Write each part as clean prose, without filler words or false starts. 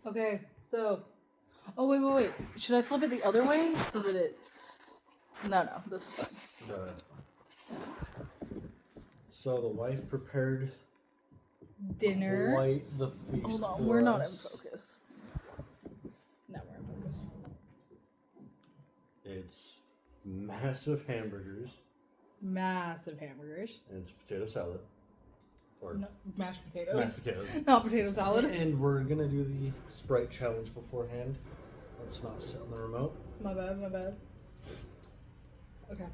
Okay, so... Oh, wait. Should I flip it the other way so that it's... No, this is fine. No, that's fine. So the wife prepared Dinner. quite the feast. Hold on, for we're not in us. focus. No, we're in focus. It's massive hamburgers. Massive hamburgers. And it's potato salad. Or No, mashed potatoes. mashed potatoes. Not potato salad. And we're gonna do the Sprite challenge beforehand. Let's not sit on the remote. My bad. Okay.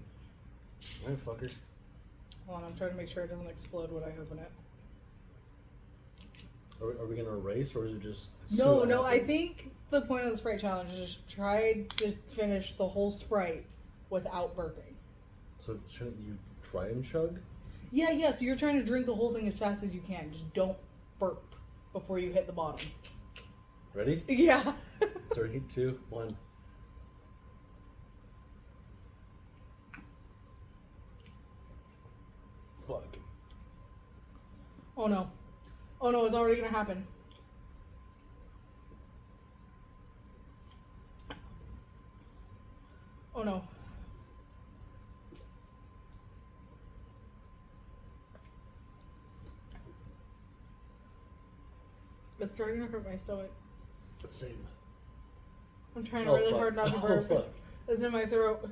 Alright, fucker. Hold on, I'm trying to make sure it doesn't explode when I open it. Are we gonna race or is it just... No, I think the point of the Sprite challenge is just try to finish the whole Sprite without burping. So shouldn't you try and chug? Yeah, so you're trying to drink the whole thing as fast as you can. Just don't burp before you hit the bottom. Ready? Yeah. 3, 2, 1. Fuck. Oh no, it's already gonna happen. Oh no. It's starting to hurt my stomach. Same. I'm trying really hard not to burp. Oh, fuck. It's in my throat.